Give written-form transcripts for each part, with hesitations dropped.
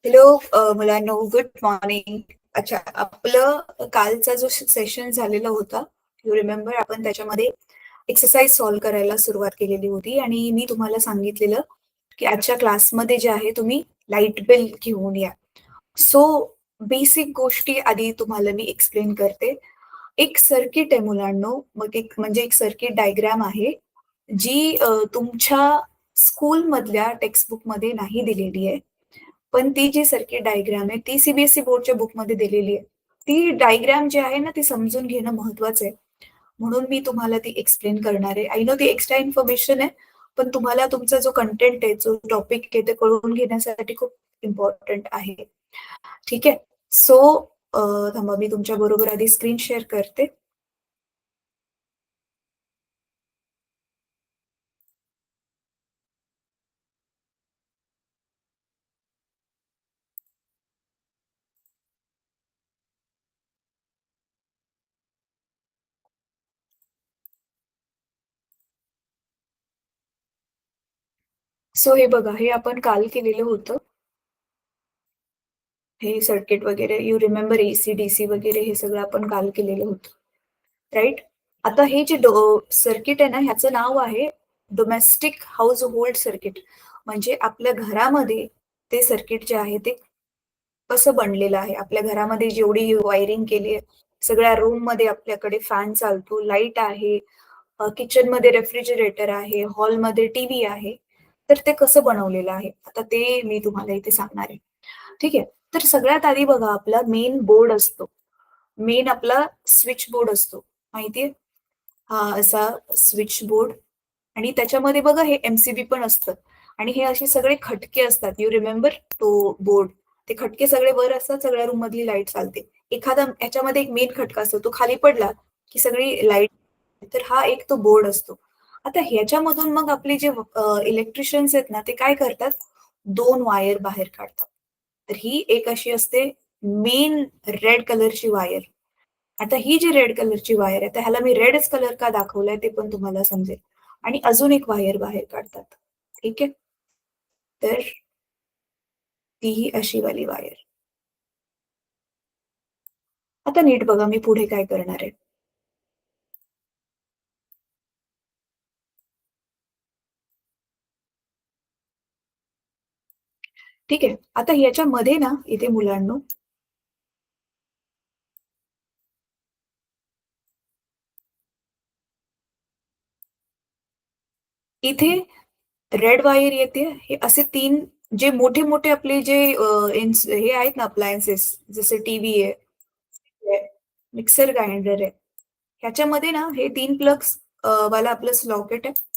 Hello मुलांनो, good morning. अच्छा, आपलं कालचा जो सेशन झालेला होता, यू रिमेंबर, आपण त्याच्यामध्ये एक्सरसाइज सॉल्व्ह करायला सुरुवात केलेली होती आणि मी तुम्हाला सांगितलेलं की आजच्या क्लासमध्ये जे आहे तुम्ही लाईट बिल घेऊन या. सो बेसिक गोष्टी आधी तुम्हाला मी एक्सप्लेन करते. एक सर्किट आहे मुलांनो, मग एक म्हणजे एक सर्किट डायग्राम आहे, जी तुमच्या स्कूलमधल्या टेक्स्टबुकमध्ये नाही दिलेली आहे. पण ती जी सर्किट डायग्राम आहे, ती सी बोर्डच्या बुकमध्ये दिलेली आहे. ती डायग्राम जी आहे ना, ती समजून घेणं महत्वाचं आहे. म्हणून मी तुम्हाला ती एक्सप्लेन करणार आहे. आय नो ती एक्स्ट्रा इन्फॉर्मेशन आहे, पण तुम्हाला तुमचा जो कंटेंट आहे, जो टॉपिक आहे, ते कळून घेण्यासाठी खूप इम्पॉर्टंट आहे. ठीक आहे? सो थांबा, मी तुमच्या बरोबर आधी स्क्रीन शेअर करते. सो हे बघा, हे आपण काल केलेलं होतं. हे सर्किट वगैरे यू रिमेंबर एसी-डीसी वगैरे हे सगळं आपण काल केलेलं होतं. राइट? आता हे जे सर्किट आहे ना, ह्याचं नाव आहे डोमेस्टिक हाउस होल्ड सर्किट. म्हणजे आपल्या घरामध्ये ते सर्किट जे आहे ते कसं बनलेलं आहे. आपल्या घरामध्ये जेवढी वायरिंग केली आहे, सगळ्या रूममध्ये आपल्याकडे फॅन चालतो, लाईट आहे, किचनमध्ये रेफ्रिजरेटर आहे, हॉलमध्ये टीव्ही आहे. तर ते कसं बनवलेलं आहे, आता ते मी तुम्हाला इथे सांगणार आहे. ठीक आहे? तर सगळ्यात आधी बघा, आपला मेन बोर्ड असतो. मेन आपला स्विच बोर्ड असतो. माहिती हा असा स्विच बोर्ड आणि त्याच्यामध्ये बघा हे एम-सी-बी पण असतं आणि हे असे सगळे खटके असतात. यू रिमेंबर तो बोर्ड. ते खटके सगळे वर असतात, सगळ्या रूम मधली लाईट चालते. एखादा ह्याच्यामध्ये एक मेन खटका असतो, तो खाली पडला की सगळी लाईट. तर हा एक तो बोर्ड असतो. आता ह्याच्यामधून मग आपले जे इलेक्ट्रिशियन्स आहेत ना, ते काय करतात, 2 वायर बाहेर काढतात. तर ही एक अशी असते मेन रेड कलरची वायर. आता ही जी रेड कलरची वायर आहे, तर ह्याला मी रेडच कलर का दाखवलाय ते पण तुम्हाला समजेल. आणि अजून एक वायर बाहेर काढतात. ठीक आहे? तर ती ही अशी वाली वायर. आता नीट बघा मी पुढे काय करणार आहे. ठीक आहे? आता ह्याच्यामध्ये ना, इथे मुलांनो, इथे रेड वायर येते. हे असे 3 जे मोठे-मोठे आपले जे हे आहेत ना अप्लायन्सेस, जसे टीव्ही आहे, मिक्सर ग्राइंडर आहे. ह्याच्यामध्ये ना हे 3 प्लग्स वाला आपलं सॉकेट आहे.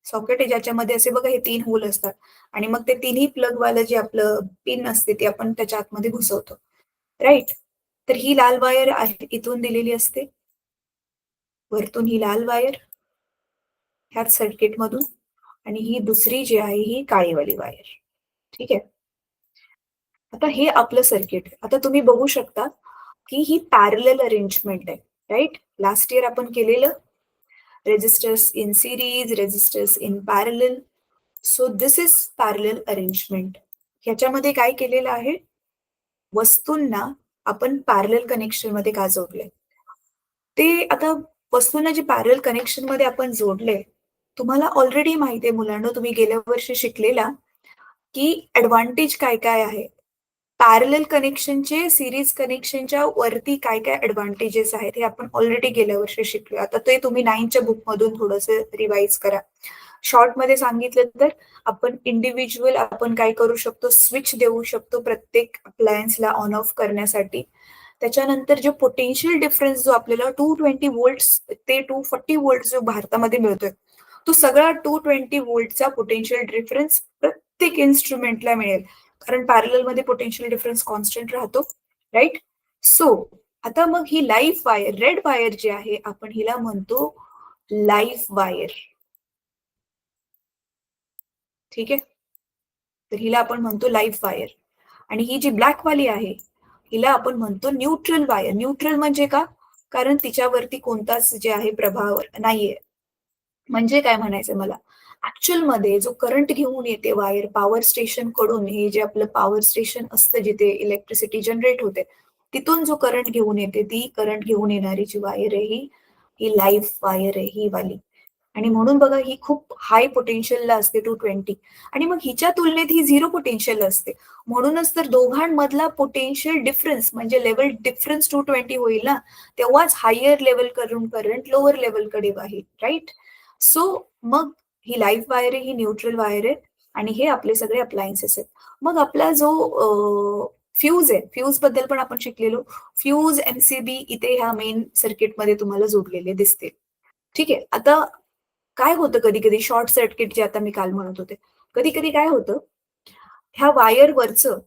सॉकेट आहे ज्याच्यामध्ये असे बघा हे 3 होल असतात आणि मग ते तिन्ही प्लगवालं जे आपलं पिन असते ती आपण त्याच्या आतमध्ये घुसवतो. राइट? तर ही लाल वायर आहे इथून दिलेली असते. वरतून ही लाल वायर ह्याच सर्किटमधून आणि ही दुसरी जी आहे ही काळीवाली वायर. ठीक आहे? आता हे आपलं सर्किट. आता तुम्ही बघू शकता, की ही पॅरलल अरेंजमेंट आहे. राइट? लास्ट इयर आपण केलेलं resistors in series, resistors in parallel. So this is parallel arrangement. ह्याच्यामध्ये काय केलेलं आहे, वस्तूंना आपण पॅरलल कनेक्शनमध्ये का जोडलंय? ते आता वस्तूंना जे पॅरलल कनेक्शनमध्ये आपण जोडलंय, तुम्हाला ऑलरेडी माहिती आहे मुलांनो, तुम्ही गेल्या वर्षी शिकलेला, की एडव्हांटेज काय-काय आहे. पॅरलल कनेक्शनचे सीरीज कनेक्शनच्या वरती काय-काय एडव्हांटेजेस आहेत, हे आपण ऑलरेडी गेल्या वर्षी शिकलोय. आता ते तुम्ही 9च्या बुकमधून थोडंसं रिवाईज करा. शॉर्टमध्ये सांगितलं तर आपण इंडिव्हिज्युअल आपण काय करू शकतो, स्विच देऊ शकतो प्रत्येक अप्लायन्सला ऑन ऑफ करण्यासाठी. त्याच्यानंतर जो पोटेन्शियल डिफरन्स जो आपल्याला 220 व्होल्ट्स ते 240 व्होल्ट्स जो भारतामध्ये मिळतोय, तो सगळा 220 व्होल्टचा पोटेन्शियल डिफरन्स प्रत्येक इन्स्ट्रुमेंटला मिळेल. कारण पॅरललमध्ये पोटेन्शियल डिफरन्स कॉन्स्टंट राहतो. राइट? सो आता मग ही लाईफ वायर, रेड वायर जी आहे, आपण हिला म्हणतो लाईफ वायर. ठीक आहे? तर हिला आपण म्हणतो लाईफ वायर. आणि ही जी ब्लॅक वाली आहे, हिला आपण म्हणतो न्यूट्रल वायर. न्यूट्रल म्हणजे का? कारण तिच्यावरती कोणताच जे आहे प्रभाव नाहीये. म्हणजे काय म्हणायचंय मला, ऍक्च्युअल मध्ये जो करंट घेऊन येते वायर पॉवर स्टेशन कडून, हे जे आपलं पॉवर स्टेशन असतं जिथे इलेक्ट्रिसिटी जनरेट होते, तिथून जो करंट घेऊन येते, ती करंट घेऊन येणारी जी वायर आहे ही, ही लाईफ वायर आहे ही वाली. आणि म्हणून बघा ही खूप हाय पोटेन्शियलला असते 220, आणि मग हिच्या तुलनेत ही 0 पोटेन्शियल असते. म्हणूनच तर दोघांमधला पोटेन्शियल डिफरन्स म्हणजे लेव्हल डिफरन्स 220 होईल ना, तेव्हाच हायर लेव्हल करून करंट लोअर लेव्हलकडे वाहील, राइट? सो मग ही लाईफ वायर आहे, ही न्यूट्रल वायर आहे, आणि हे आपले सगळे अप्लायन्सेस आहेत. मग आपला जो फ्यूज आहे, फ्यूज बद्दल पण आपण शिकलेलो. फ्यूज, एमसीबी इथे ह्या मेन सर्किटमध्ये तुम्हाला जोडलेले दिसतील. ठीक आहे. आता काय होतं कधी-कधी शॉर्ट सर्किट जे आता मी काल म्हणत होते. कधी-कधी काय होतं, ह्या वायरवरचं,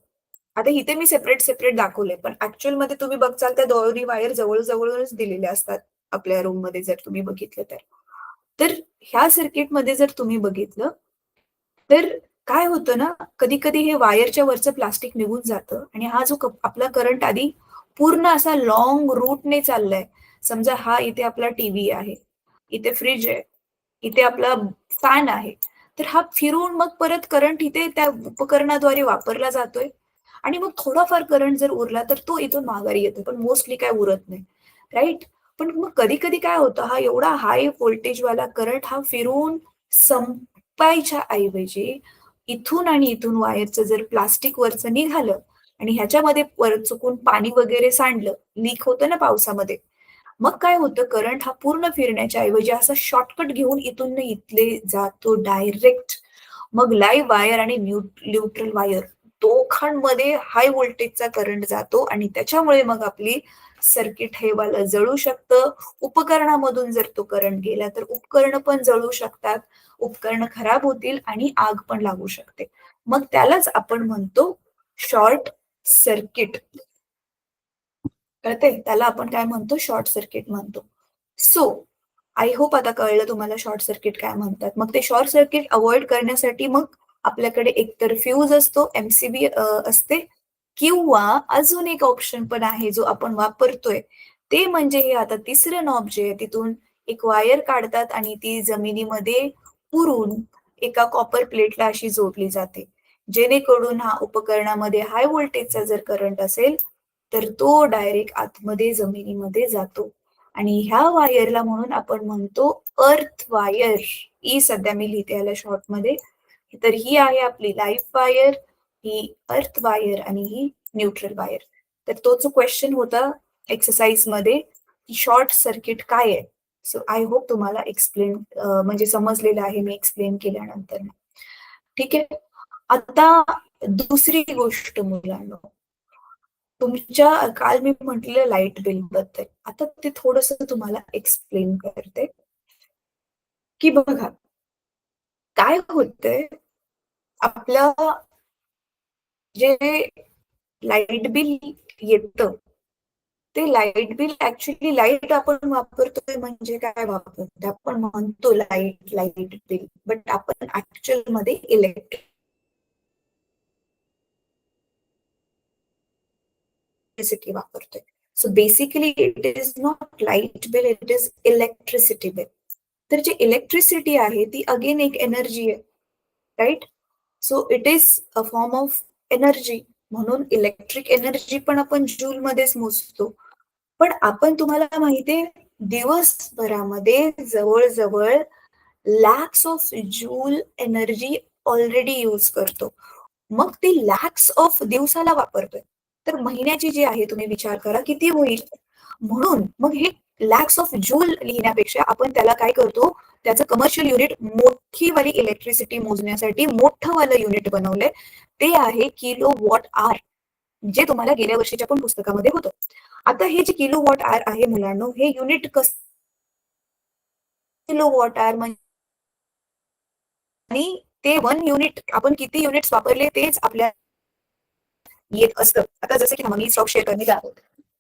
आता इथे मी सेपरेट दाखवलंय, पण ॲक्चुअलमध्ये तुम्ही बघचाल त्या दोन्ही वायर जवळ-जवळच दिलेल्या असतात आपल्या रूममध्ये जर तुम्ही बघितलं तर. तर ह्या सर्किटमध्ये जर तुम्ही बघितलं, तर काय होतं ना, कधी-कधी हे वायरच्या वरचं प्लास्टिक निघून जातं आणि हा जो आपला करंट आधी पूर्ण असा लाँग रूटने चाललाय. समजा हा इथे आपला टीव्ही आहे, इथे फ्रिज आहे, इथे आपला फॅन आहे. तर हा फिरून मग परत करंट इथे त्या उपकरणाद्वारे वापरला जातोय आणि मग थोडाफार करंट जर उरला, तर तो इथून माघारी येतो. पण मोस्टली काय उरत नाही, राइट? पण मग कधी-कधी काय होतं, हा एवढा हाय व्होल्टेजवाला करंट हा फिरून संपायच्या ऐवजी इथून आणि इथून वायरचं जर प्लास्टिक वरचं निघालं आणि ह्याच्यामध्ये परत चुकून पाणी वगैरे सांडलं, लीक होतं ना पावसामध्ये, मग काय होतं, करंट हा पूर्ण फिरण्याच्या ऐवजी असा शॉर्टकट घेऊन इथून ना इथले जातो डायरेक्ट. मग लाईव्ह वायर आणि न्यूट्रल वायर दोघांमध्ये हाय व्होल्टेजचा करंट जातो आणि त्याच्यामुळे मग आपली सर्किट हे वालं जळू शकतं. उपकरणामधून जर तो करंट गेला तर उपकरणं पण जळू शकतात. उपकरणं खराब होतील आणि आग पण लागू शकते. मग त्यालाच आपण म्हणतो शॉर्ट सर्किट. कळतंय? त्याला आपण काय म्हणतो? शॉर्ट सर्किट म्हणतो. सो आय होप आता कळलं तुम्हाला शॉर्ट सर्किट काय म्हणतात. मग ते शॉर्ट सर्किट अव्हॉइड करण्यासाठी मग आपल्याकडे एकतर फ्यूज असतो, एमसीबी असते, किंवा अजून एक ऑप्शन पण आहे जो आपण वापरतोय. ते म्हणजे हे आता तिसरं नॉब जे आहे तिथून एक वायर काढतात आणि ती जमिनीमध्ये पुरून एका कॉपर प्लेटला अशी जोडली जाते. जेणेकरून हा उपकरणामध्ये हाय व्होल्टेजचा जर करंट असेल, तर तो डायरेक्ट आतमध्ये जमिनीमध्ये जातो. आणि ह्या वायरला म्हणून आपण म्हणतो अर्थ वायर. ही सध्या मी लिहिते याला शॉर्टमध्ये. तर ही आहे आपली लाईफ वायर, ही अर्थ वायर आणि ही न्यूट्रल वायर. तर तो जो क्वेश्चन होता एक्सरसाइजमध्ये, की शॉर्ट सर्किट काय आहे? सो आय होप तुम्हाला एक्सप्लेन म्हणजे समजलेलं आहे मी एक्सप्लेन केल्यानंतर. ठीक आहे. आता दुसरी गोष्ट मुलांनो, तुमच्या काल मी म्हटलेलं लाईट बिल बद्दल. आता ते थोडंसं तुम्हाला एक्सप्लेन करते, की बघा काय होतंय, आपलं जे लाईट बिल येतं, ते लाईट बिल ॲक्चुअली लाईट आपण वापरतोय म्हणजे काय वापरतोय? आपण म्हणतो लाईट, लाईट बिल, बट आपण ॲक्चुअलमध्ये इलेक्ट्रिसिटी वापरतोय. So basically it is not light bill, it is electricity bill. तर जी इलेक्ट्रिसिटी आहे ती अगेन एक एनर्जी आहे, right? So it is a form of energy. म्हणून इलेक्ट्रिक एनर्जी पण आपण जूलमध्येच मोजतो. पण आपण तुम्हाला माहितीये दिवसभरामध्ये जवळ-जवळ lakhs of joule energy already use करतो. मग ती लॅक्स ऑफ दिवसाला वापरतोय. तर महिन्याची जी आहे तुम्ही विचार करा किती होईल? म्हणून मग हे लॅक्स ऑफ जूल लिहिण्यापेक्षा आपण त्याला काय करतो, त्याचं कमर्शियल युनिट मोठी वाली इलेक्ट्रिसिटी मोजण्यासाठी मोठं वालं युनिट बनवलंय. ते आहे किलो वॉट आवर, जे तुम्हाला गेल्या वर्षीच्या पण पुस्तकामध्ये होतं. आता हे जे किलो वॉट आवर आहे मुलांनो, हे युनिट कसं किलो वॉट आवर म्हणजे, आणि ते 1 युनिट आपण किती युनिट्स वापरले तेच आपल्या येत असतं. आता जसं की मी स्टॉक शेअर करणे आहोत.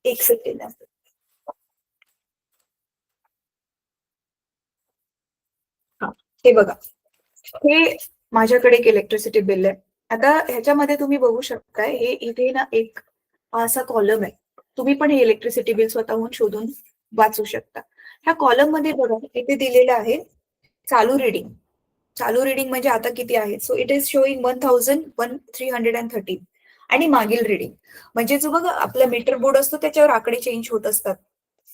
1 सेकंड. हां, हे बघा. हे माझ्याकडे एक इलेक्ट्रिसिटी बिल आहे. आता ह्याच्यामध्ये तुम्ही बघू शकताय, हे इथे ना एक असा कॉलम आहे. तुम्ही पण हे इलेक्ट्रिसिटी बिल स्वतःहून शोधून वाचू शकता. ह्या कॉलममध्ये बघा इथे दिलेलं आहे चालू रिडिंग म्हणजे आता किती आहे, सो इट इज शोईंग 1313. आणि मागील रिडिंग म्हणजे जो बघा आपला मीटर बोर्ड असतो त्याच्यावर आकडे चेंज होत असतात.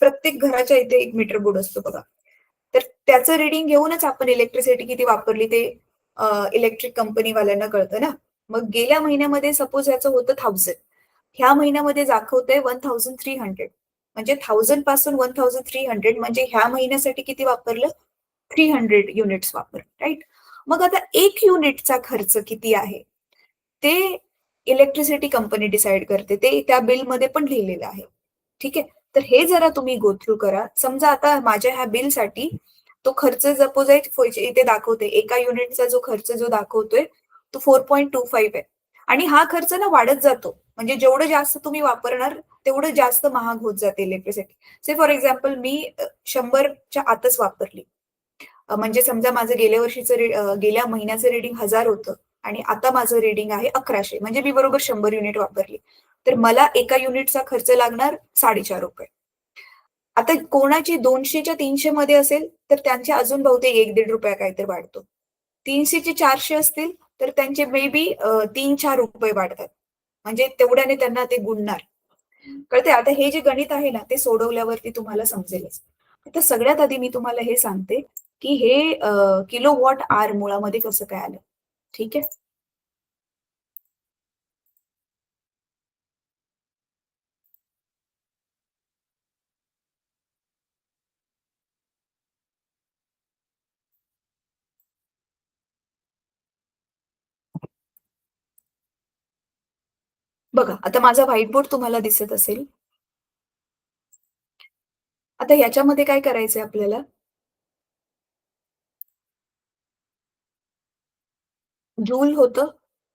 प्रत्येक घराच्या इथे एक मीटर बोर्ड असतो बघा. तर त्याचं रिडिंग घेऊनच आपण इलेक्ट्रिसिटी किती वापरली ते इलेक्ट्रिक कंपनीवाल्यांना कळतं ना. मग गेल्या महिन्यामध्ये सपोज ह्याचं होतं 1000, ह्या महिन्यामध्ये दाखवतंय 1300. म्हणजे 1000 पासून 1300 म्हणजे ह्या महिन्यासाठी किती वापरलं, 300 युनिट्स वापर, राईट. मग आता एक युनिटचा खर्च किती आहे ते इलेक्ट्रिसिटी कंपनी डिसाईड करते. ते त्या बिलमध्ये पण लिहिलेलं आहे. ठीक आहे. तर हे जरा तुम्ही गो थ्रू करा. समजा आता माझ्या ह्या बिलसाठी तो खर्च सपोज आहे, इथे दाखवते एका युनिटचा जो खर्च जो दाखवतोय तो 4.25 आहे. आणि हा खर्च ना वाढत जातो. म्हणजे जेवढं जास्त तुम्ही वापरणार तेवढं जास्त महाग होत जाते इलेक्ट्रिसिटी. से फॉर एक्झाम्पल मी 100च्या आतच वापरली. म्हणजे समजा माझं गेल्या महिन्याचं रिडिंग 1000 होतं आणि आता माझं रिडिंग आहे 1100, म्हणजे मी बरोबर 100 युनिट वापरली. तर मला एका युनिटचा खर्च लागणार ₹4.5. आता कोणाची 200च्या 300 मध्ये असेल, तर त्यांचे अजून बहुतेक ₹1-1.5 काहीतरी वाढतो. 300 चे 400 असतील, तर त्यांचे मे बी ₹3-4 वाढतात. म्हणजे तेवढ्याने त्यांना ते गुणणार. कळतंय? आता हे जे गणित आहे ना, ते सोडवल्यावरती तुम्हाला समजेलच. आता सगळ्यात आधी मी तुम्हाला हे सांगते, की हे किलोवॉट आवर मुळामध्ये कसं काय आलं? ठीक आहे? बघा, आता माझा व्हाईट बोर्ड तुम्हाला दिसत असेल. आता ह्याच्यामध्ये काय करायचंय आपल्याला, जूल होतं.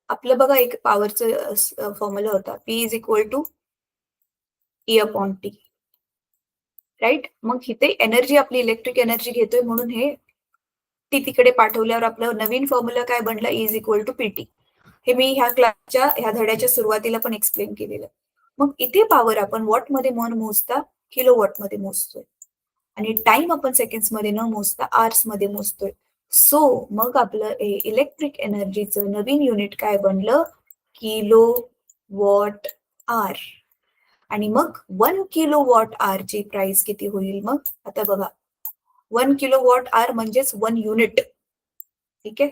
आपलं बघा एक पॉवरचं फॉर्म्युला होता. P is equal to E upon T, right? मग इथे एनर्जी आपली इलेक्ट्रिक एनर्जी घेतोय म्हणून हे ती तिकडे पाठवल्यावर आपला नवीन फॉर्म्युला काय बनला? E is equal to PT. हे मी ह्या धड्याच्या सुरुवातीला पण एक्सप्लेन केलेलं. मग इथे पॉवर आपण वॉटमध्ये न मोजता किलोवॉटमध्ये मोजतोय. आणि टाइम आपण सेकंड्समध्ये न मोजता आवर्समध्ये मोजतोय. सो मग आपलं इलेक्ट्रिक एनर्जीचं नवीन युनिट काय बनलं? Kilo watt hour. आणि मग 1 किलोवॉट आवरची प्राइस किती होईल मग? आता बघा, 1 किलोवॉट आवर म्हणजेच 1 युनिट. ठीक आहे?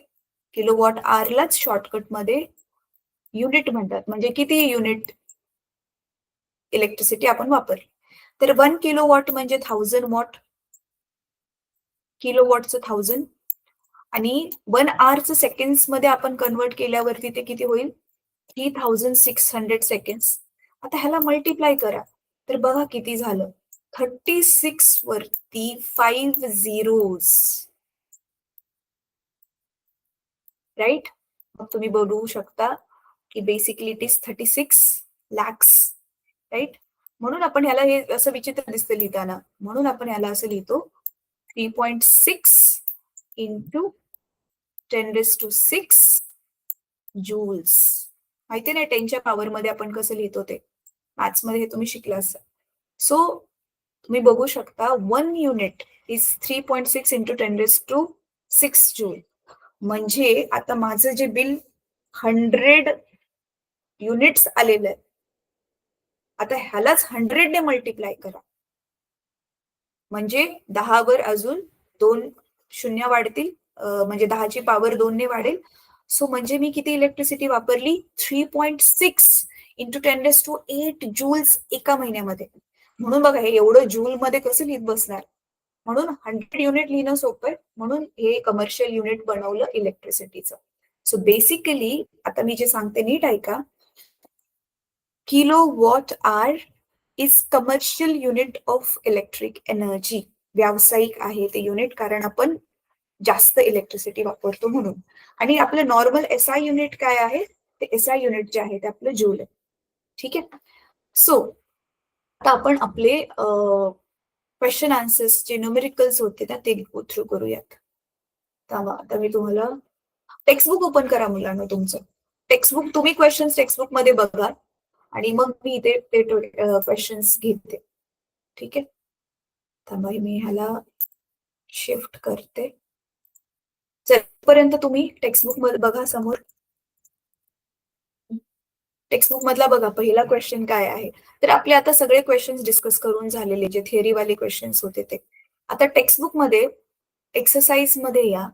किलोवॉट आवरलाच शॉर्टकटमध्ये युनिट म्हणतात. म्हणजे किती युनिट इलेक्ट्रिसिटी आपण वापरली. तर 1 किलोवॉट म्हणजे 1000 वॉट. किलोवॉटचं 1000 आणि 1 अवरचं सेकंड्समध्ये आपण कन्व्हर्ट केल्यावरती ते किती होईल? 3600 सेकंड्स. आता ह्याला मल्टिप्लाय करा. तर बघा किती झालं? 36 वरती 5 झिरोज, राइट? मग तुम्ही बघू शकता की basically it is 36 lakhs, right? म्हणून आपण ह्याला हे असं विचित्र दिसतं लिहिताना. म्हणून आपण ह्याला असं लिहितो 3.6 इंटू 10⁶ जूल्स. माहिती नाही 10च्या पॉवरमध्ये आपण कसं लिहितो ते. मॅथ्समध्ये हे तुम्ही शिकला असाल. सो तुम्ही बघू शकता 1 युनिट इज 3.6 इंटू 10⁶ जूल. म्हणजे आता माझं जे बिल 100 युनिट्स आलेलं आहे. आता ह्यालाच 100 ने मल्टिप्लाय करा. म्हणजे 10 वर अजून 2 शून्य वाढतील. म्हणजे 10ची पॉवर 2 ने वाढेल. सो म्हणजे मी किती इलेक्ट्रिसिटी वापरली? 3.6 इंटू 10⁸ जूल्स एका महिन्यामध्ये. म्हणून बघा हे एवढं जूलमध्ये कसं लिहित बसणार? म्हणून 100 युनिट लिहिणं सोपं आहे. म्हणून हे कमर्शियल युनिट बनवलं इलेक्ट्रिसिटीचं. सो बेसिकली आता मी जे सांगते नीट ऐका. Kilowatt our is commercial unit of electric energy. व्यावसायिक आहे ते युनिट, कारण आपण जास्त इलेक्ट्रिसिटी वापरतो म्हणून. आणि आपलं नॉर्मल एसआय युनिट काय आहे? ते एसआय युनिट जे आहे ते आपलं जूल आहे. ठीक आहे? सो आता आपण आपले क्वेश्चन आन्सर्स जे न्यूमेरिकल्स होते ना ते गो थ्रू करूयात. थांबा, आता मी तुम्हाला टेक्स्टबुक ओपन करा मुलांना तुमचं. टेक्स्टबुक तुम्ही क्वेश्चन्स टेक्स्टबुक मध्ये बघा आणि मग मी इथे ते क्वेश्चन्स घेते. ठीक आहे? थांबा मी ह्याला शिफ्ट करते. पर्यंत तुम्ही टेक्स्टबुक मध्ये बघा समोर. टेक्स्टबुक मधला बघा पहिला क्वेश्चन काय आहे. तर आपले आता सगळे क्वेश्चन्स डिस्कस करून झालेले जे थिअरीवाले क्वेश्चन्स होते ते. आता टेक्स्टबुक मध्ये एक्सरसाइज मध्ये या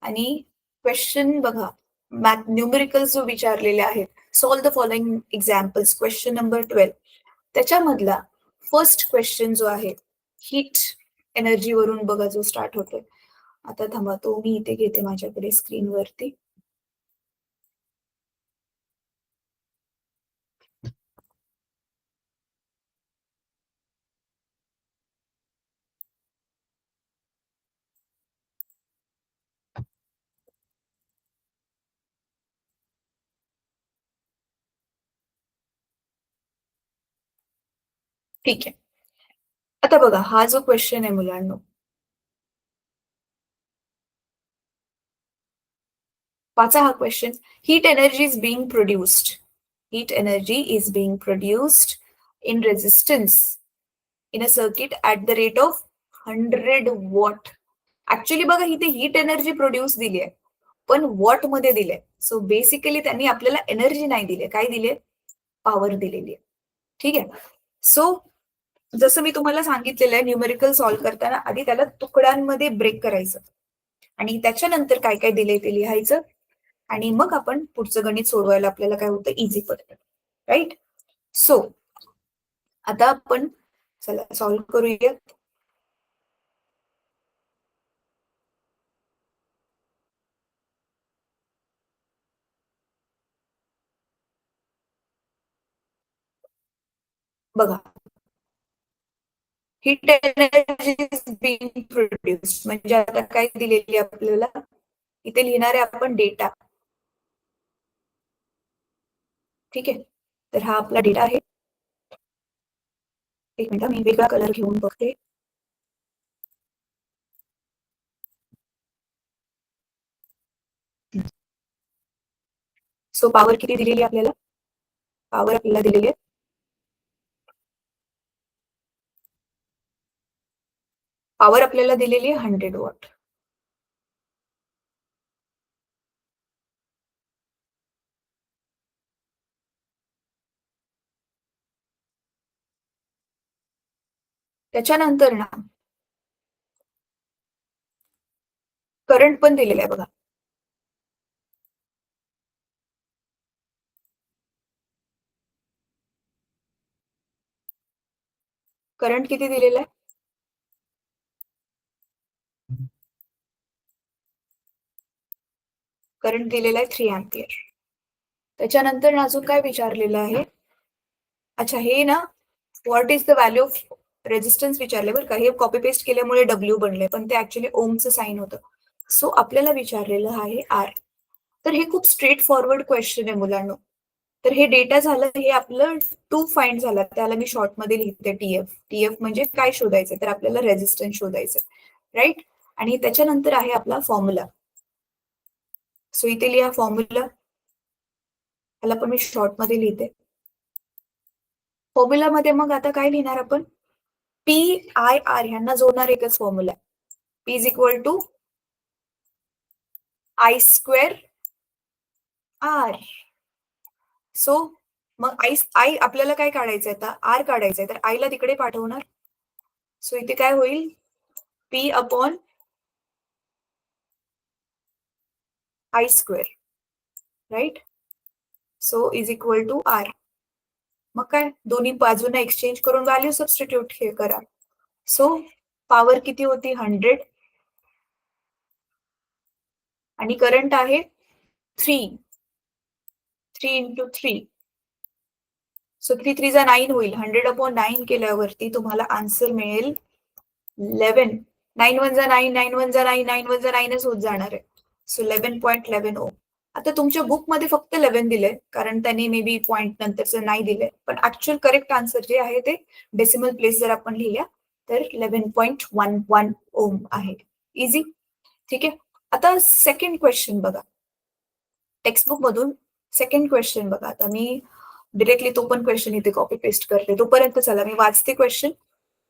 आणि क्वेश्चन बघा. मॅथ न्यूमेरिकल्स जो विचारलेले आहेत. Solve the following examples question number 12. त्याच्यामधला फर्स्ट क्वेश्चन जो आहे हीट एनर्जी वरून बघा जो स्टार्ट होतोय. आता थांबा तो मी इथे घेते माझ्याकडे स्क्रीनवरती. ठीक आहे. आता बघा हा जो क्वेश्चन आहे मुलांनो. वाचा हा question. Heat energy is being produced. Heat energy is being produced in resistance in a circuit at the rate of 100 what. Actually बघा इथे हीट एनर्जी प्रोड्यूस दिली आहे पण वॉट मध्ये दिले. सो बेसिकली त्यांनी आपल्याला एनर्जी नाही दिली, काय दिले? पॉवर दिलेली आहे. ठीक आहे. सो जसं मी तुम्हाला सांगितलेलं आहे न्यूमेरिकल सॉल्व्ह करताना आधी त्याला तुकड्यांमध्ये ब्रेक करायचं आणि त्याच्यानंतर काय काय दिले ते लिहायचं आणि मग आपण पुढचं गणित सोडवायला आपल्याला काय होतं इझी पडतं. राईट. सो आता आपण चला सॉल्व्ह करूया. बघा heat energy is being produced म्हणजे आता काय दिलेली आपल्याला इथे लिहिणार आहे आपण डेटा. ठीक आहे. तर हा आपला डेटा आहे. एक मिनिट मी वेगळा कलर घेऊन बघते. सो पॉवर किती दिलेली आपल्याला? पॉवर आपल्याला दिलेली आहे पॉवर आपल्याला दिलेली आहे 100 वॉट. त्याच्यानंतर ना करंट पण दिलेला आहे बघा. करंट किती दिलेला आहे? करंट दिलेला आहे 3 अँपियर. त्याच्यानंतर अजून काय विचारलेलं आहे? अच्छा हे ना what is the value of resistance विचारले बरं का. हे कॉपी पेस्ट केल्यामुळे डब्ल्यू बनले पण ते ऍक्च्युली ओमचं साइन होतं. सो आपल्याला विचारलेलं आहे आर. तर हे खूप स्ट्रेट फॉरवर्ड क्वेश्चन आहे मुलांनो. तर हे डेटा झालं हे आपलं टू फाइंड झालं. त्याला मी शॉर्ट मध्ये लिहिते टीएफ. टीएफ म्हणजे काय शोधायचं तर आपल्याला रेजिस्टन्स शोधायचं. राईट. आणि त्याच्यानंतर आहे आपला फॉर्म्युला. सो इथे लिहा फॉर्म्युला. त्याला पण मी शॉर्ट मध्ये लिहिते. फॉर्म्युला मध्ये मग आता काय लिहिणार आपण? पी आय आर ह्यांना जोडणार एकच formula. P is equal to I square R. So मग आई आपल्याला काय काढायचंय आता? आर काढायचंय तर आईला तिकडे पाठवणार. सो इथे काय होईल? P upon I square. Right. So is equal to R. मग काय दोन्ही बाजूंना एक्सचेंज करून व्हॅल्यू सबस्टिट्यूट करा. सो पॉवर किती होती? 100 आणि करंट आहे 3. 3 इंटू 3. सो 3 3 जा 9 होईल. 100 अपॉन 9 केल्यावरती तुम्हाला आन्सर मिळेल 11. 9 1 जा 9, 9 1 जा 9, 9 1 जा 9च होत जाणार आहे. सो 11.11 ओम. आता तुमच्या बुक मध्ये फक्त 11 दिलंय कारण त्यांनी मे बी पॉईंट नंतरचं नाही दिलंय पण ऍक्च्युअल करेक्ट आन्सर जे आहे ते डेसिमल प्लेस जर आपण लिहिल्या तर 11.11 ओम आहे. इझी. ठीक आहे. आता सेकंड क्वेश्चन बघा. टेक्स्टबुक मधून सेकंड क्वेश्चन बघा. आता मी डिरेक्टली तो पण क्वेश्चन इथे कॉपी पेस्ट करते. तोपर्यंत चला मी वाचते question.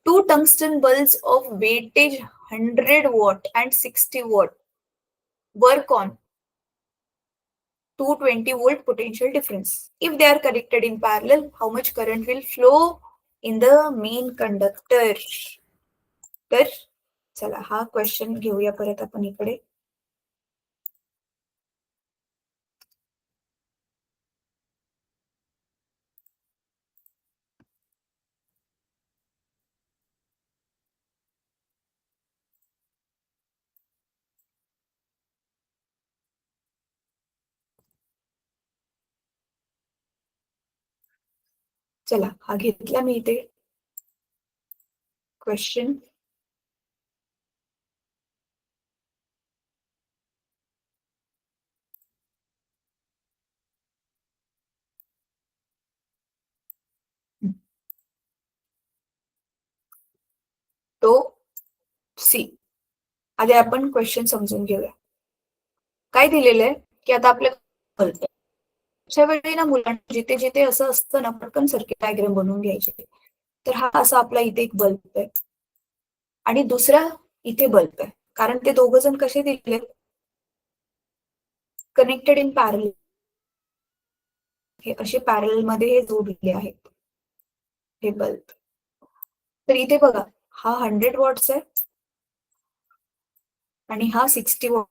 2 tungsten bulbs of weightage 100 watt and 60 watt work on 220-volt potential difference. If they are connected in parallel, how much current will flow in the main conductor? तर चला हा question घेऊया परत आपण इकडे. चला हा घेतला मी इथे क्वेश्चन. तो सी. आधी आपण क्वेश्चन समजून घेऊया. काय दिलेलं आहे की आता आपल्या अशा वेळी ना मुलांना जिथे जिथे असं असतं ना पटकन सर्किट डायग्राम बनवून घ्यायचे. तर हा असा आपला इथे एक बल्ब आहे आणि दुसरा इथे बल्ब आहे. कारण ते दोघं जण कसे दिलेले कनेक्टेड इन पॅरल. हे असे पॅरल मध्ये हे जोडलेले आहेत हे बल्ब. तर इथे बघा हा 100 वॉट्स आहे आणि हा 60 वॉट.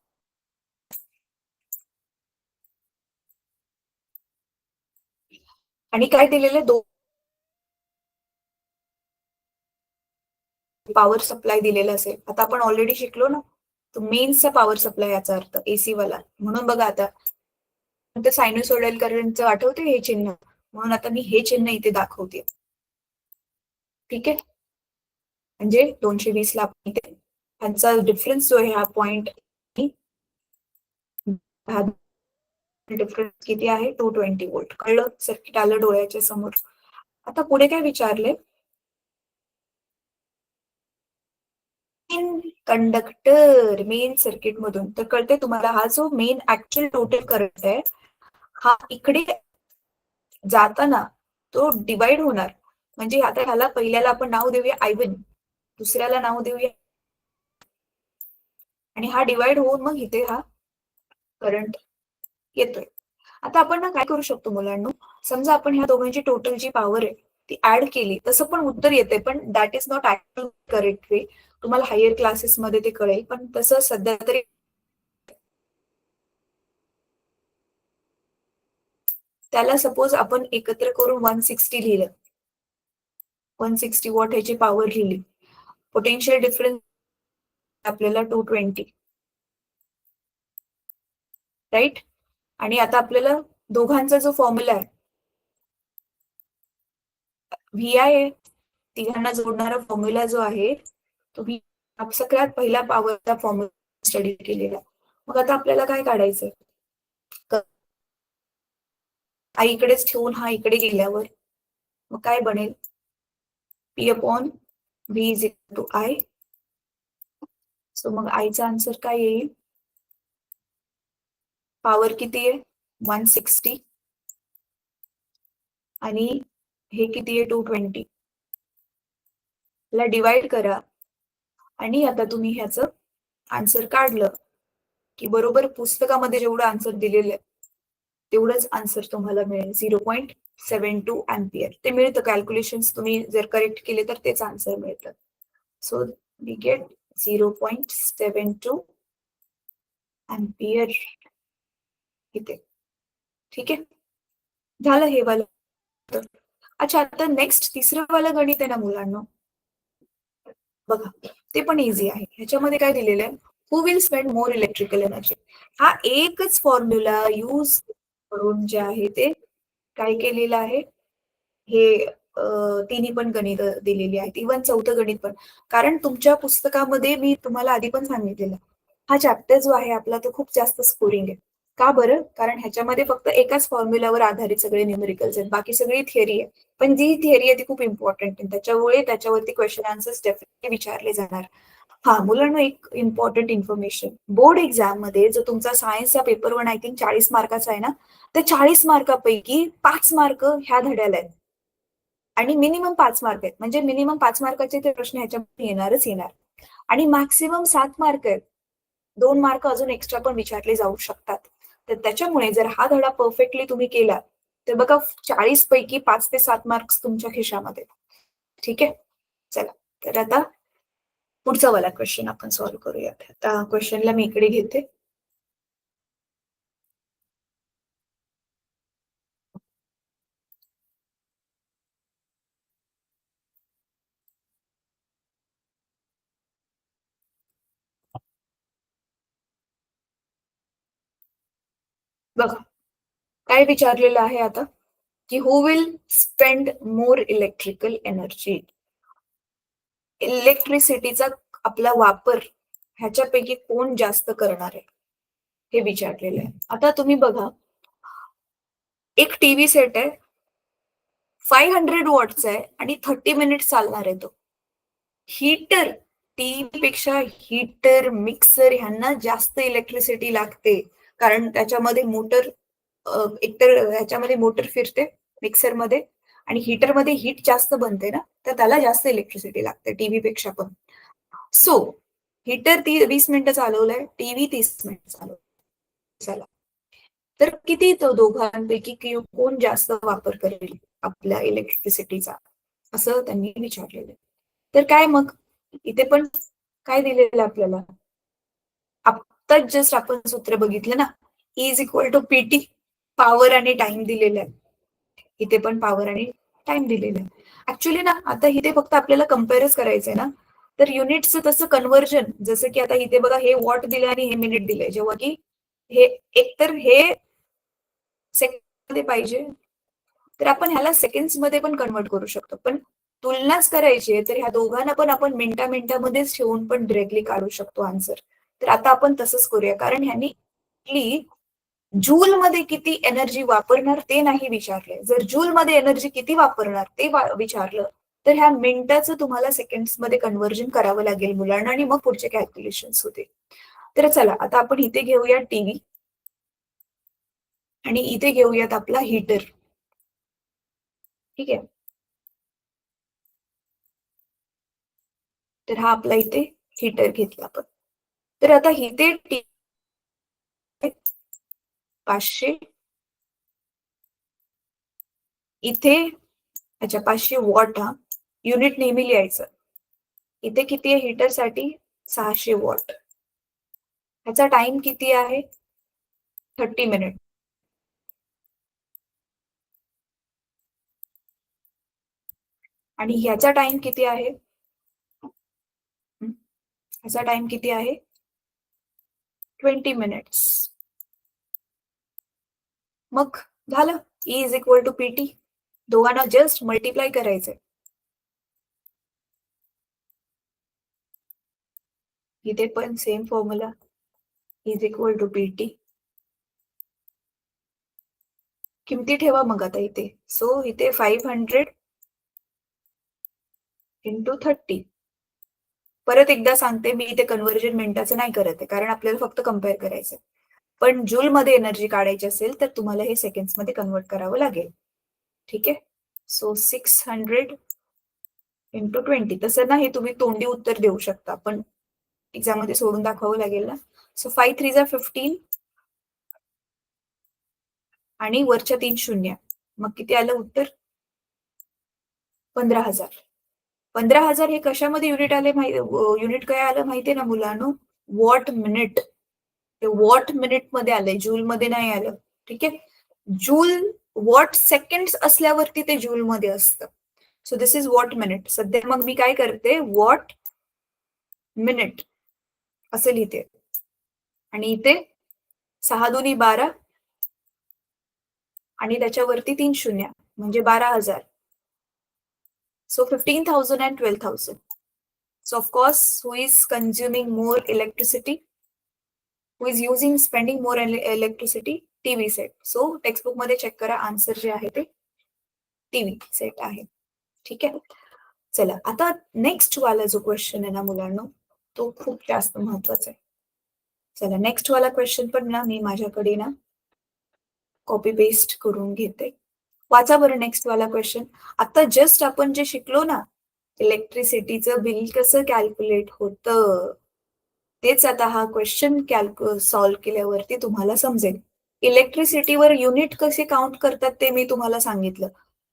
आणि काय दिलेलं आहे पॉवर सप्लाय दिलेला असेल. आता आपण ऑलरेडी शिकलो ना, तो मेन्सचा पॉवर सप्लाय याचा अर्थ एसी वाला. म्हणून बघा आता ते सायनोसॉइडल करंटचं आठवते हे चिन्ह, म्हणून आता मी हे चिन्ह इथे दाखवते. ठीक आहे, म्हणजे 220 ला आपण इथे ह्यांचा डिफरन्स जो आहे हा पॉइंट डिफरन्स किती आहे 220 वोल्ट. कळलं, सर्किट आलं डोळ्याच्या समोर. आता पुढे काय विचारले कंडक्टर मेन सर्किट मधून. तर कळते तुम्हाला हा जो मेन ऍक्च्युअल टोटल करंट आहे हा इकडे जाताना तो डिवाइड होणार. म्हणजे आता ह्याला पहिल्याला आपण नाव देऊया I1, दुसऱ्याला नाव देऊया, आणि हा डिवाइड होऊन मग इथे हा करंट येतोय. आता आपण ना काय करू शकतो मुलांनो, समजा आपण ह्या दोघांची टोटल जी पॉवर आहे ती ऍड केली तसं पण उत्तर येते, पण that is not actual correct way. तुम्हाला हायर क्लासेस मध्ये ते कळेल, पण तसं सध्या तरी त्याला सपोज आपण एकत्र करून 160 लिहिलं, 160 वॉट ह्याची पॉवर लिहिली. पोटेन्शियल डिफरन्स आपल्याला 220, राईट. आणि आता आपल्याला दोघांचा जो फॉर्म्युला आहे व्ही आय आहे, तिघांना जोडणारा फॉर्म्युला जो आहे तो सगळ्यात पहिला पॉवरचा फॉर्म्युला स्टडी केलेला. मग आता आपल्याला काय काढायचंय, आईकडेच ठेवून हा इकडे गेल्यावर मग काय बनेल, P upon V is equal to I. So मग आईचा आन्सर काय येईल, पॉवर किती आहे 160 आणि हे किती आहे 220. ला डिवाइड करा आणि आता तुम्ही ह्याचं आन्सर काढलं की बरोबर पुस्तकामध्ये जेवढं आन्सर दिलेलं आहे तेवढंच आन्सर तुम्हाला मिळेल, 0.72 अँपियर. ते मिळतं कॅल्क्युलेशन तुम्ही जर करेक्ट केले तर तेच आन्सर मिळतं. सो वी गेट 0.72 अँपियर इथे. ठीक आहे, झालं हे वाला. अच्छा, आता नेक्स्ट तिसरं वाला गणित आहे ना मुलांना, बघा ते पण इझी आहे. ह्याच्यामध्ये काय दिलेलं आहे, who will spend more electrical energy. हा एकच फॉर्म्युला यूज करून जे आहे ते काय केलेलं आहे, हे तिन्ही पण गणित दिलेली आहेत, इव्हन चौथं गणित पण. कारण तुमच्या पुस्तकामध्ये मी तुम्हाला आधी पण सांगितलेलं हा चॅप्टर जो आहे आपला तो खूप जास्त स्कोरिंग आहे. का बरं, कारण ह्याच्यामध्ये फक्त एकाच फॉर्म्युलावर आधारित सगळे न्यूमेरिकल्स आहेत, बाकी सगळी थिअरी आहे. पण जी थिअरी आहे ती खूप इम्पॉर्टंट आहे, त्याच्यामुळे त्याच्यावरती क्वेश्चन आन्सर्स डेफिनेटली विचारले जाणार. हा मुलांना एक इम्पॉर्टंट इन्फॉर्मेशन, बोर्ड एक्झाम मध्ये जो तुमचा सायन्सचा पेपर 1 आय थिंक 40 मार्काचा आहे ना, त्या 40 मार्कापैकी 5 मार्क ह्या धड्याला आहेत आणि मिनिमम 5 मार्क आहेत. म्हणजे मिनिमम 5 मार्काचे ते प्रश्न ह्याच्यामध्ये येणारच येणार आणि मॅक्सिमम 7 मार्क आहेत 2 मार्क अजून एक्स्ट्रा पण विचारले जाऊ शकतात. तर त्याच्यामुळे जर हा धडा परफेक्टली तुम्ही केला, तर बघा 40 पैकी 5 ते 7 मार्क्स तुमच्या खिशामध्ये. ठीक आहे? चला, तर आता पुढचा वाला क्वेशन आपण सॉल्व्ह करूयात. आता क्वेशनला मी इकडे घेते. बघा, काय विचारलेलं आहे आता, की who will spend more electrical energy? इलेक्ट्रिसिटीचा आपला वापर ह्याच्यापैकी कोण जास्त करणार आहे? हे विचारलेलं आहे. आता तुम्ही बघा, एक टीव्ही सेट आहे, 500 वॉटचा आहे आणि 30 मिनिट्स चालणार आहे तो. हीटर, टीव्ही पेक्षा हीटर, मिक्सर ह्यांना जास्त इलेक्ट्रिसिटी लागते. कारण त्याच्यामध्ये मोटर, एकतर ह्याच्यामध्ये मोटर फिरते मिक्सरमध्ये आणि हीटरमध्ये हीट जास्त बनते ना, तर त्याला जास्त इलेक्ट्रिसिटी लागते टीव्ही पेक्षा पण. सो हीटर 20 मिनिटं चालवलंय, टीव्ही 30 मिनिटं चालवलंय. चला, तर किती तो दोघांपैकी कोण जास्त वापर करेल आपल्या इलेक्ट्रिसिटीचा, असं त्यांनी विचारलेलं. तर काय मग इथे पण काय दिलेलं आपल्याला, आत्ताच जस्ट आपण सूत्र बघितलं ना, E is equal to PT, power आणि टाइम दिलेलं आहे. इथे पण पॉवर आणि टाइम दिलेलं आहे. ऍक्च्युली ना, आता इथे फक्त आपल्याला कम्पेअरच करायचंय ना, तर युनिट्सचं तसं कन्व्हर्जन, जसं की आता इथे बघा हे वॉट दिलंय आणि हे मिनिट दिलंय, जेव्हा की हे एकतर हे सेकंड मध्ये पाहिजे, तर आपण ह्याला सेकंड्स मध्ये पण कन्वर्ट करू शकतो. पण तुलनाच करायची आहे, तर ह्या दोघांना पण आपण मिनिटामध्येच ठेवून पण डिरेक्टली काढू शकतो आन्सर. तर आता आपण तसंच करूया, कारण ह्यांनी जूल मध्ये किती एनर्जी वापरणार ते नाही विचारले. जर जूल मध्ये एनर्जी किती वापरणार ते विचारलं, तर ह्या मिनिटाचं तुम्हाला सेकंड्स मध्ये कन्व्हर्जन करावं लागेल मुलांना आणि मग पुढचे कॅल्क्युलेशन होते. तर चला, आता आपण इथे घेऊया टीव्ही आणि इथे घेऊयात आपला हीटर. ठीक आहे, तर हा आपला इथे हीटर घेतला आपण. तर आता इथे 500, इथे अच्छा 500 वॉट, हा युनिट नेहमी लिहायचं. इथे किती आहे हीटरसाठी? 600 वॉट. ह्याचा टाइम किती आहे? 30 मिनिट. आणि ह्याचा टाइम किती आहे? ह्याचा टाइम किती आहे? 20 मिनिट्स. मग झालं, E is equal to PT. दोघांना जस्ट मल्टिप्लाय करायचंय. इथे पण same formula, is equal to PT. किमती ठेवा मग आता इथे. सो इथे 500 इंटू 30. परत एकदा सांगते, मी इथे कन्व्हर्जन मिनिटाचं नाही करत आहे, कारण आपल्याला फक्त कम्पेअर करायचंय. पण जूल मध्ये एनर्जी काढायची असेल तर तुम्हाला हे सेकंड्स मध्ये कन्वर्ट करावं लागेल. ठीक आहे, सो 600 इंटू 20. तसं नाही तुम्ही तोंडी उत्तर देऊ शकता, पण एक्झाम मध्ये सोडून दाखवावं लागेल ना. सो 5 3 जा 15 आणि वरच्या 3 शून्य, मग किती आलं उत्तर? 15,000. 15,000 हे कशामध्ये युनिट आले युनिट काय आलं माहितीये ना मुलांनो? What minute. ते वॉट मिनिट मध्ये आलंय, जूल मध्ये नाही आलं. ठीक आहे, जूल वॉट सेकंड्स असल्यावरती ते जूल मध्ये असतं. So this is what minute. सध्या मग मी काय करते, वॉट मिनिट असं लिहिते. आणि इथे 6 दुनी 12 आणि त्याच्यावरती 3 शून्य, म्हणजे 12,000. So 15,000 and 12,000. So of course, who is consuming more electricity? Who is spending more electricity? TV set. So textbook मध्ये चेक करा, आन्सर जे आहे ते टीव्ही सेट आहे. ठीक आहे, चला आता नेक्स्ट वाला जो क्वेश्चन आहे ना मुलांनो, तो खूप जास्त महत्वाचा आहे. चला, नेक्स्ट वाला क्वेश्चन पण ना मी माझ्याकडे ना कॉपी पेस्ट करून घेते. वाचा बरं नेक्स्ट वाला क्वेश्चन. आता जस्ट आपण जे शिकलो ना, इलेक्ट्रिसिटीचं बिल कसं कॅल्क्युलेट होतं, तेच आता हा क्वेश्चन सॉल्व्ह केल्यावरती तुम्हाला समजेल. इलेक्ट्रिसिटीवर युनिट कसे काउंट करतात ते मी तुम्हाला सांगितलं.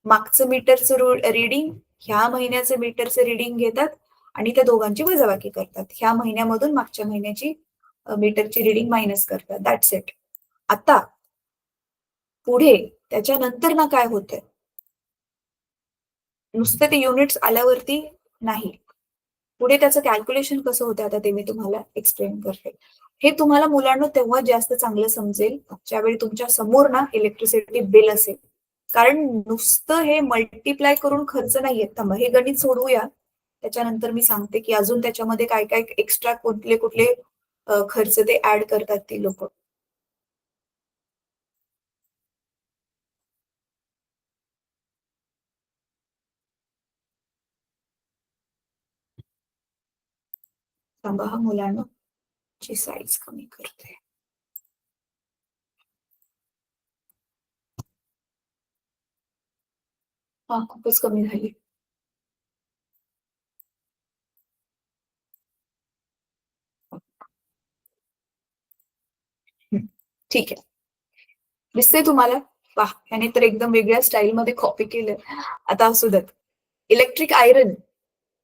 मागचं मीटरचं रीडिंग, ह्या महिन्याचं मीटरचं रीडिंग घेतात आणि त्या दोघांची वजाबाकी करतात. ह्या महिन्यामधून मागच्या महिन्याची मीटरची रीडिंग मायनस करतात. That's it. आता पुढे त्याच्यानंतर ना काय होतंय? नुसतं ते युनिट्स आल्यावरती नाही. पुढे त्याचं कॅल्क्युलेशन कसं होतं आता ते मी तुम्हाला एक्सप्लेन करते. हे तुम्हाला मुलांनो तेव्हा जास्त चांगलं समजेल, ज्यावेळी तुमच्या समोर ना इलेक्ट्रिसिटी बिल असेल. कारण नुसतं हे मल्टिप्लाय करून खर्च नाहीये. थांबा हे गणित सोडवूया. त्याच्यानंतर मी सांगते, की अजून त्याच्यामध्ये काय-काय एक्स्ट्रा कुठले-कुठले खर्च ते ॲड करतात ती लोकं. थांबा हां मुलांनो, ची साईज कमी करते. हां, खूपच कमी झाली. हं, ठीक आहे. दिसतंय तुम्हाला? वाह! ह्याने तर एकदम वेगळ्या स्टाईलमध्ये कॉपी केलं. आता असू देत. इलेक्ट्रिक आयर्न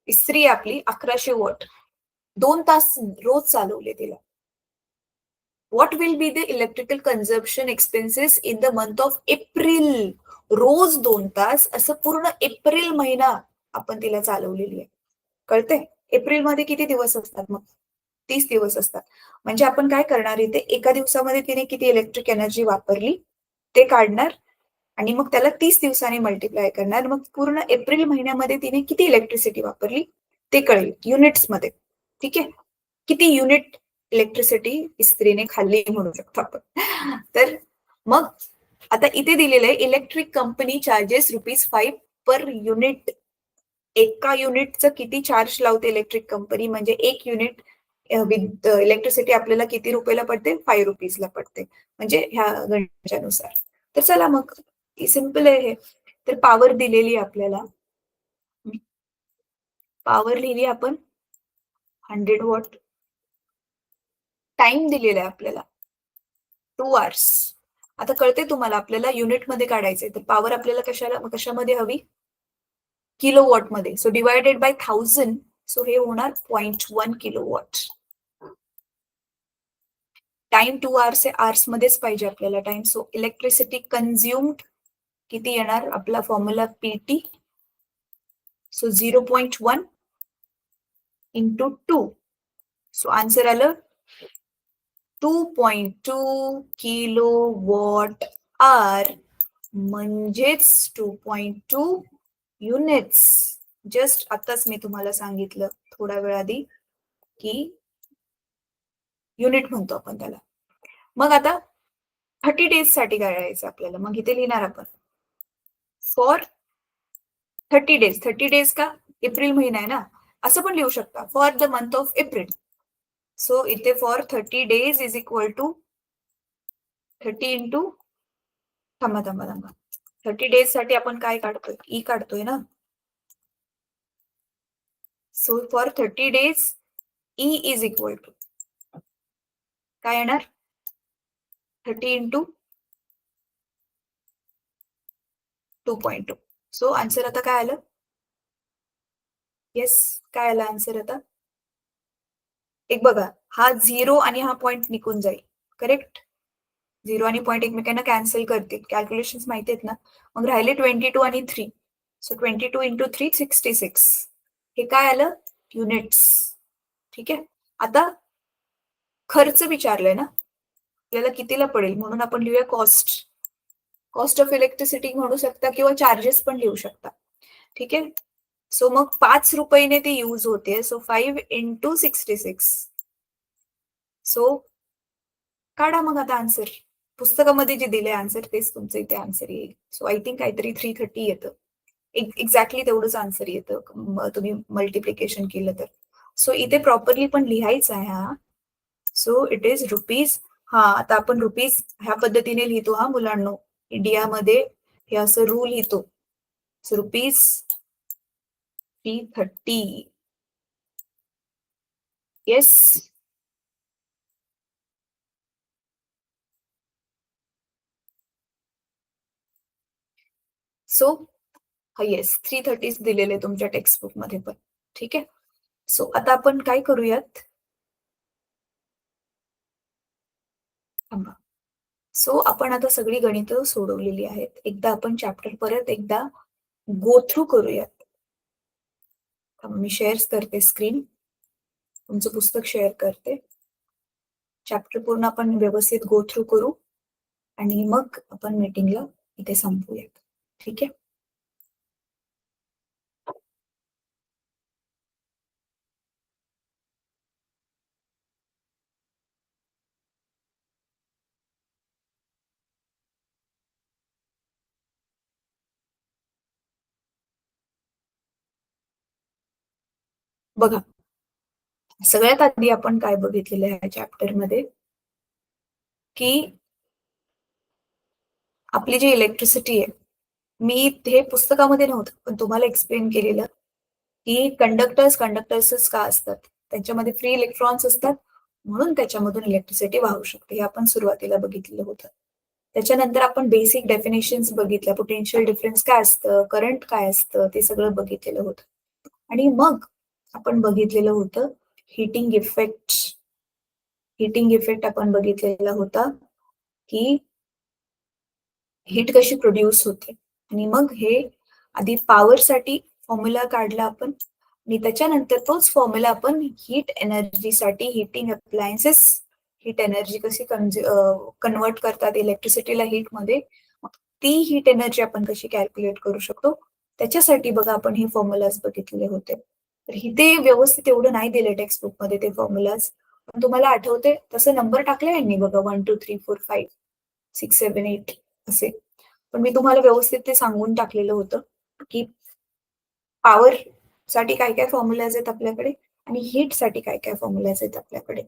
इस्त्री आहे आपली 1100 वॉट. 2 तास रोज चालवले तिला. What will be the electrical consumption expenses in the month of April? रोज 2 तास असं पूर्ण एप्रिल महिना आपण तिला चालवलेली आहे. कळतंय? एप्रिलमध्ये किती दिवस असतात मग? 30 दिवस असतात. म्हणजे आपण काय करणार इथे एका दिवसामध्ये तिने किती इलेक्ट्रिक एनर्जी वापरली ते काढणार आणि मग त्याला 30 दिवसांनी मल्टिप्लाय करणार. मग पूर्ण एप्रिल महिन्यामध्ये तिने किती इलेक्ट्रिसिटी वापरली ते कळेल युनिट्समध्ये. ठीक आहे? किती युनिट इलेक्ट्रिसिटी इस्त्रीने खाल्ली म्हणू शकतो आपण. तर मग आता इथे दिलेलं आहे electric company charges ₹5 per unit. एका युनिटचं किती चार्ज लावते इलेक्ट्रिक कंपनी म्हणजे 1 युनिट विथ इलेक्ट्रिसिटी आपल्याला किती रुपयाला पडते? ₹5 ला पडते. म्हणजे ह्या गणितानुसार. तर चला मग सिंपल आहे हे. तर पॉवर दिलेली आहे आपल्याला. पॉवर लिहिली आपण 100 वॉट. टाईम दिलेला आहे आपल्याला 2 अवर्स. आता कळतंय तुम्हाला आपल्याला युनिटमध्ये काढायचंय. तर पॉवर आपल्याला कशामध्ये हवी? किलोवॉटमध्ये. सो डिव्हायडेड बाय 1000 सो हे होणार 0.1 किलोवॉट. टाईम 2 अवर्स आहे. अवर्समध्येच पाहिजे आपल्याला टाईम. सो इलेक्ट्रिसिटी कन्झ्युम्ड किती येणार? आपला formula PT. So 0.1 into 2. So answer आलं 2.2 किलोवॉट आवर म्हणजेच 2.2 युनिट्स. जस्ट आताच मी तुम्हाला सांगितलं थोडा वेळ आधी, की युनिट म्हणतो आपण त्याला. मग आता 30 डेजसाठी काढायचं आपल्याला. मग इथे लिहिणार आपण फॉर 30 डेज. 30 डेज का? एप्रिल महिना आहे ना. असं पण लिहू शकता. For the month of April. So इथे for 30 days is equal to 30 into थांबा, थांबा, थांबा. 30 डेजसाठी आपण काय काढतोय? ई काढतोय ना. So for 30 days E is equal to काय येणार? 30 इंटू 2.2. सो आन्सर आता काय आलं? येस, काय आलं आन्सर आता? एक बघा, हा 0 आणि हा पॉइंट निघून जाईल. करेक्ट? 0 आणि पॉइंट एकमेकांना कॅन्सल करतील. कॅल्क्युलेशन्स माहिती आहेत ना? मग राहिले 22 आणि 3. So 22 into 3 66. हे काय आलं? युनिट्स. ठीक आहे? आता खर्च विचारलाय ना? आपल्याला कितीला पडेल म्हणून आपण लिहूया कॉस्ट. कॉस्ट ऑफ इलेक्ट्रिसिटी म्हणू शकता किंवा चार्जेस पण लिहू शकता. ठीक आहे? सो मग ₹5 ने ती यूज होते. So 5 into 66. सो काढा मग आता आन्सर. पुस्तकामध्ये जे दिलंय आन्सर तेच तुमचं इथे आन्सर येईल. सो आय थिंक काहीतरी 330 येतं. एक्झॅक्टली तेवढंच आन्सर येतं. तुम्ही मल्टिप्लिकेशन केलं तर. सो इथे प्रॉपरली पण लिहायचं आहे हा. So it is rupees. हां, आता आपण रुपीज ह्या पद्धतीने लिहितो हां मुलांनो. इंडियामध्ये हे असं रूल लिहितो. So rupees 330. Yes. So yes 330 दिलेले तुमच्या टेक्स्टबुक मध्ये पण. ठीक आहे. सो आता आपण काय करूयात, थांबा. सो आपण आता सगळी गणितं सोडवलेली आहेत. एकदा आपण चॅप्टर परत एकदा गो थ्रू करूयात. थांबा, मी शेअर्स करते स्क्रीन. तुमचं पुस्तक शेअर करते. चॅप्टर पूर्ण आपण व्यवस्थित गो थ्रू करू आणि मग आपण मीटिंगला इथे संपवूयात. ठीक आहे. बघा, सगळ्यात आधी आपण काय बघितलेलं आहे या चॅप्टरमध्ये, की आपली जी इलेक्ट्रिसिटी आहे, मी हे पुस्तकामध्ये नव्हतं, पण तुम्हाला एक्सप्लेन केलेलं, की कंडक्टर्सच का असतात? त्यांच्यामध्ये फ्री इलेक्ट्रॉन्स असतात, म्हणून त्याच्यामधून इलेक्ट्रिसिटी वाहू शकते. हे आपण सुरुवातीला बघितलेलं होतं. त्याच्यानंतर आपण बेसिक डेफिनेशन्स बघितल्या. पोटेन्शियल डिफरन्स काय असतं, करंट काय असतं, ते सगळं बघितलेलं होतं. आणि मग आपण बघितलेलं होतं हीटिंग इफेक्ट. हीटिंग इफेक्ट आपण बघितलेला होता, की हीट कशी प्रोड्यूस होते. आणि मग हे आधी पॉवरसाठी फॉर्म्युला काढला आपण आणि त्याच्यानंतर तोच फॉर्म्युला आपण हीट एनर्जीसाठी, हीटिंग अप्लायन्सेस हीट एनर्जी कशी कन्वर्ट करतात इलेक्ट्रिसिटीला हीटमध्ये, ती हीट एनर्जी आपण कशी कॅल्क्युलेट करू शकतो, त्याच्यासाठी बघा आपण हे फॉर्म्युलाज बघितलेले होते. तर इथे व्यवस्थित एवढं नाही दिले टेक्स्टबुकमध्ये ते फॉर्म्युलाज, पण तुम्हाला आठवते तसं नंबर टाकले यांनी बघा 1 2 3 4 5 6 7 8 असे. पण मी तुम्हाला व्यवस्थित ते सांगून टाकलेलं होतं, की पॉवर साठी काय-काय फॉर्म्युलाज आहेत आपल्याकडे आणि हीटसाठी काय-काय फॉर्म्युलाज आहेत आपल्याकडे.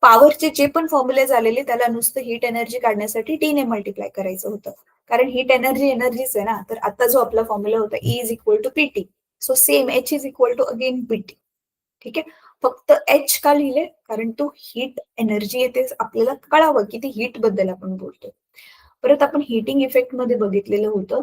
पॉवरचे जे पण फॉर्म्युलाज आलेले त्याला नुसतं हीट एनर्जी काढण्यासाठी T ने मल्टिप्लाय करायचं होतं. कारण हीट एनर्जीच आहे ना. तर आता जो आपला फॉर्म्युला होता E is equal to PT. So same H is equal to again PT. ठीक आहे. फक्त H का लिहिले? कारण तो हीट एनर्जी आहे ते आपल्याला कळावं, की ती हीट बद्दल आपण बोलतोय. परत आपण हीटिंग इफेक्ट मध्ये बघितलेलं होतं,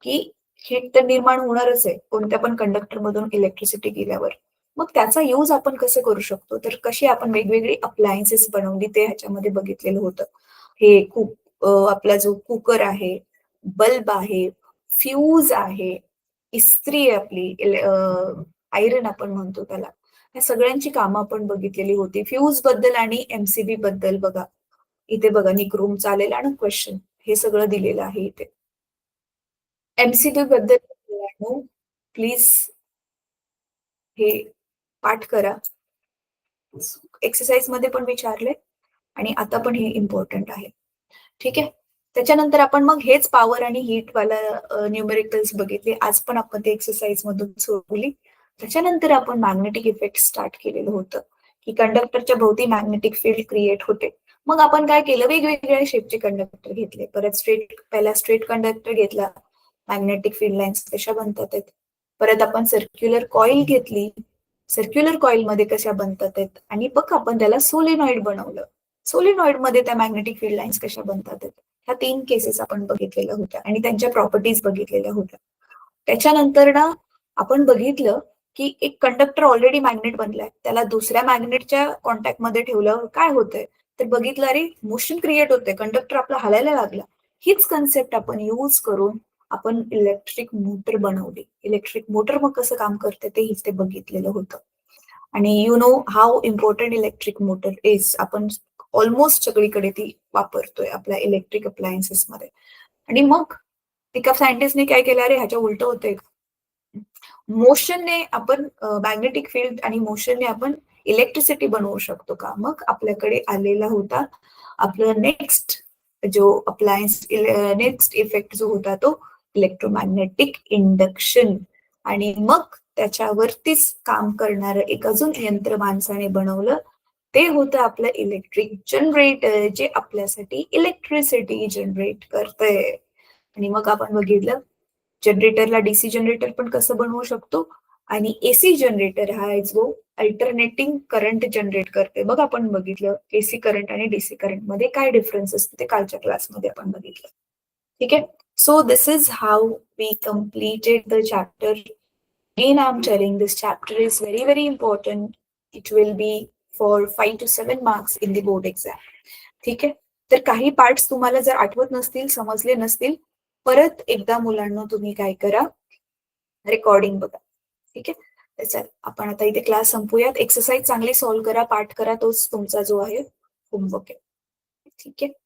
की हीट तर निर्माण होणारच आहे कोणत्या पण कंडक्टर मधून इलेक्ट्रिसिटी गेल्यावर. मग त्याचा यूज आपण कसं करू शकतो, तर कशी आपण वेगवेगळी अप्लायन्सेस बनवली ते ह्याच्यामध्ये बघितलेलं होतं. हे आपला जो कुकर आहे, बल्ब आहे, फ्यूज आहे, इस्त्री आहे आपली, आयरन आपण म्हणतो त्याला. या सगळ्यांची कामं आपण बघितलेली होती. फ्यूज बद्दल आणि एमसीबी बद्दल बघा. इथे बघा निक्रोम चालेल आणि क्वेश्चन हे सगळं दिलेलं आहे इथे. एमसीबी बद्दल प्लीज हे पाठ करा. एक्सरसाइज मध्ये पण विचारले आणि आता पण हे इम्पॉर्टंट आहे. ठीक आहे. त्याच्यानंतर आपण मग हेच पॉवर आणि हीट वाला न्यूमेरिकल्स बघितले. आज पण आपण ते एक्सरसाइज मधून सोडवली. त्याच्यानंतर आपण मॅग्नेटिक इफेक्ट स्टार्ट केलेलं होतं, की कंडक्टरच्या भोवती मॅग्नेटिक फील्ड क्रिएट होते. मग आपण काय केलं, वेगवेगळ्या शेपचे कंडक्टर घेतले. परत पहिला स्ट्रेट कंडक्टर घेतला. मॅग्नेटिक फील्ड लाईन्स कशा बनतात आहेत. परत आपण सर्क्युलर कॉईल घेतली. सर्क्युलर कॉईल मध्ये कशा बनतात आहेत आणि बघ आपण त्याला सोलेनॉइड बनवलं. सोलेनॉइड मध्ये त्या मॅग्नेटिक फील्ड लाईन्स कशा बनतात आहेत. ह्या 3 केसेस आपण बघितलेल्या होत्या आणि त्यांच्या प्रॉपर्टीज बघितलेल्या होत्या. त्याच्यानंतर ना आपण बघितलं, की एक कंडक्टर ऑलरेडी मॅग्नेट बनलाय. त्याला दुसऱ्या मॅग्नेटच्या कॉन्टॅक्टमध्ये ठेवलं काय होतंय, तर बघितलं अरे मोशन क्रिएट होतंय. कंडक्टर आपला हलायला लागला. हीच कन्सेप्ट आपण यूज करून आपण इलेक्ट्रिक मोटर बनवली. इलेक्ट्रिक मोटर मग कसं काम करते ते इथे बघितलेलं होतं. आणि you know how important electric motor is. आपण ऑलमोस्ट सगळीकडे ती वापरतोय आपल्या इलेक्ट्रिक अप्लायन्सेसमध्ये. आणि मग एका सायंटिस्टने काय केलं, अरे ह्याच्या उलट होतंय. मोशनने आपण मॅग्नेटिक फील्ड आणि मोशनने आपण इलेक्ट्रिसिटी बनवू शकतो का? मग आपल्याकडे आलेला होता आपलं नेक्स्ट इफेक्ट जो होता तो इलेक्ट्रोमॅग्नेटिक इंडक्शन. आणि मग त्याच्यावरतीच काम करणारं एक अजून यंत्र माणसाने बनवलं. ते होतं आपलं इलेक्ट्रिक जनरेटर, जे आपल्यासाठी इलेक्ट्रिसिटी जनरेट करतंय. आणि मग आपण बघितलं जनरेटरला डीसी जनरेटर पण कसं बनवू शकतो आणि एसी जनरेटर हा जो अल्टरनेटिंग करंट जनरेट करते. बघ आपण बघितलं एसी करंट आणि डीसी करंट मध्ये काय डिफरन्स असतो ते कालच्या क्लासमध्ये आपण बघितलं. ठीक आहे. So this is how we completed the chapter. Again, I'm telling this chapter is very, very important. It will be for 5 to 7 marks in the board exam. ठीक आहे. तर काही पार्ट्स तुम्हाला जर आठवत नसतील, समजले नसतील, परत एकदा मुलांना तुम्ही काय करा, रेकॉर्डिंग बघा. ठीक आहे. तर चला आपण आता इथे क्लास संपूयात. एक्सरसाइज चांगली सॉल्व्ह करा, पाठ करा. तोच तुमचा जो आहे होमवर्क आहे. ठीक आहे.